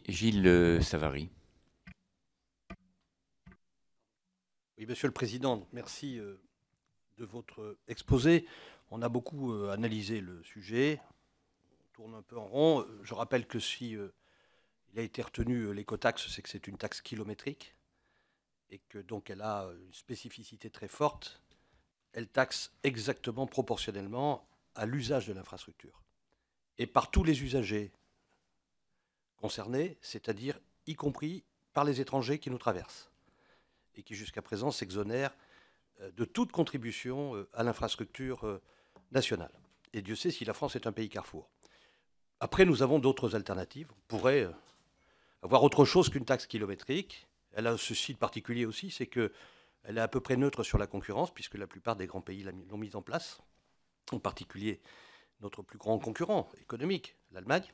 Gilles Savary. Oui, Monsieur le Président, merci de votre exposé. On a beaucoup analysé le sujet, on tourne un peu en rond. Je rappelle que si il a été retenu l'écotaxe, c'est que c'est une taxe kilométrique et que donc elle a une spécificité très forte. Elle taxe exactement proportionnellement à l'usage de l'infrastructure et par tous les usagers concernés, c'est-à-dire y compris par les étrangers qui nous traversent et qui jusqu'à présent s'exonèrent de toute contribution à l'infrastructure nationale. Et Dieu sait si la France est un pays carrefour. Après, nous avons d'autres alternatives. On pourrait avoir autre chose qu'une taxe kilométrique. Elle a ceci de particulier aussi, c'est qu'elle est à peu près neutre sur la concurrence, puisque la plupart des grands pays l'ont mise en place, en particulier notre plus grand concurrent économique, l'Allemagne.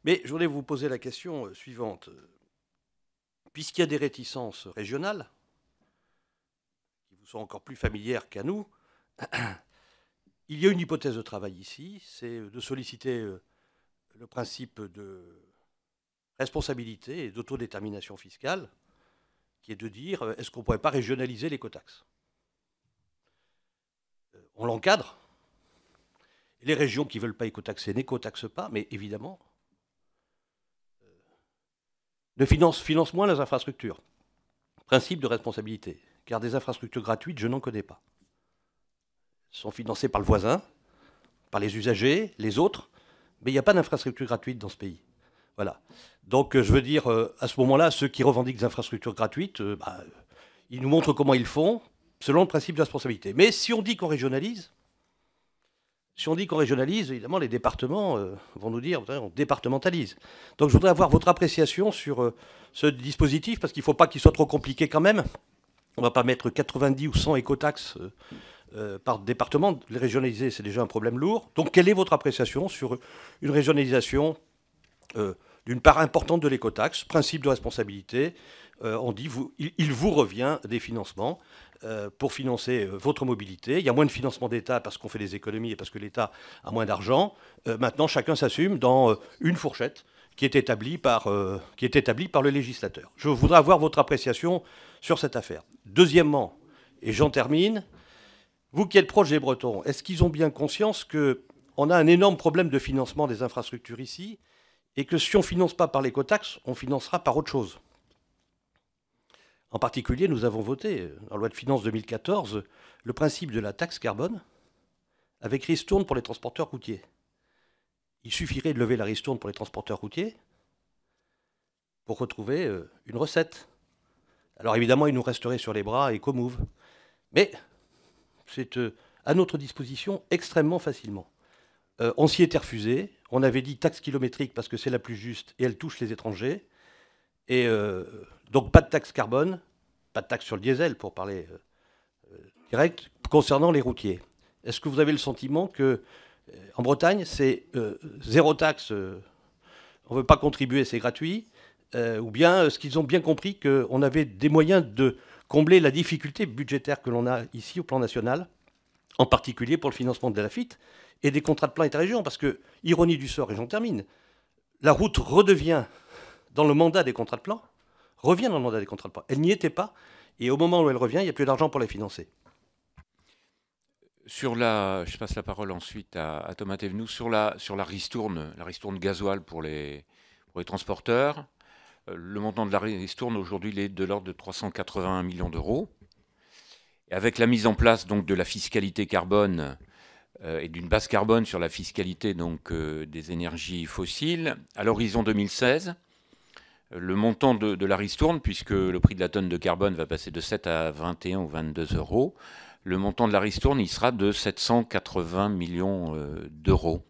Mais je voulais vous poser la question suivante. Puisqu'il y a des réticences régionales, qui vous sont encore plus familières qu'à nous, il y a une hypothèse de travail ici, c'est de solliciter le principe de responsabilité et d'autodétermination fiscale, qui est de dire, est-ce qu'on ne pourrait pas régionaliser l'écotaxe? On l'encadre. Les régions qui ne veulent pas écotaxer n'écotaxent pas, mais évidemment, financent moins les infrastructures. Principe de responsabilité, car des infrastructures gratuites, je n'en connais pas. Elles sont financées par le voisin, par les usagers, les autres, mais il n'y a pas d'infrastructure gratuite dans ce pays. Voilà. Donc, je veux dire, à ce moment-là, ceux qui revendiquent des infrastructures gratuites, ils nous montrent comment ils font, selon le principe de responsabilité. Mais si on dit qu'on régionalise, évidemment, les départements vont nous dire on départementalise. Donc, je voudrais avoir votre appréciation sur ce dispositif, parce qu'il ne faut pas qu'il soit trop compliqué quand même. On ne va pas mettre 90 ou 100 écotaxes par département. Les régionaliser, c'est déjà un problème lourd. Donc, quelle est votre appréciation sur une régionalisation d'une part importante de l'écotaxe, principe de responsabilité? On dit il vous revient des financements pour financer votre mobilité. Il y a moins de financement d'État parce qu'on fait des économies et parce que l'État a moins d'argent. Maintenant, chacun s'assume dans une fourchette qui est établie par le législateur. Je voudrais avoir votre appréciation sur cette affaire. Deuxièmement, et j'en termine, vous qui êtes proche des Bretons, est-ce qu'ils ont bien conscience qu'on a un énorme problème de financement des infrastructures ici et que si on ne finance pas par l'écotaxe, on financera par autre chose? En particulier, nous avons voté, en loi de finances 2014, le principe de la taxe carbone avec ristourne pour les transporteurs routiers. Il suffirait de lever la ristourne pour les transporteurs routiers pour retrouver une recette. Alors évidemment, il nous resterait sur les bras Ecomove. Mais c'est à notre disposition extrêmement facilement. On s'y était refusé. On avait dit taxe kilométrique parce que c'est la plus juste et elle touche les étrangers. Et donc pas de taxe carbone, pas de taxe sur le diesel pour parler direct, concernant les routiers. Est-ce que vous avez le sentiment que en Bretagne, c'est zéro taxe, on ne veut pas contribuer, c'est gratuit, ou bien est-ce qu'ils ont bien compris qu'on avait des moyens de combler la difficulté budgétaire que l'on a ici au plan national, en particulier pour le financement de la FIT et des contrats de plan État-région? Parce que, ironie du sort, et j'en termine, la route redevient dans le mandat des contrats de plan, revient dans le mandat des contrats de plan. Elle n'y était pas, et au moment où elle revient, il n'y a plus d'argent pour les financer. Je passe la parole ensuite à Thomas Thévenoud sur la ristourne gasoil pour les transporteurs. Le montant de la ristourne aujourd'hui, il est de l'ordre de 381 millions d'euros. Et avec la mise en place donc de la fiscalité carbone et d'une base carbone sur la fiscalité donc des énergies fossiles, à l'horizon 2016, le montant de la ristourne, puisque le prix de la tonne de carbone va passer de 7 à 21 ou 22 euros, le montant de la ristourne, il sera de 780 millions d'euros.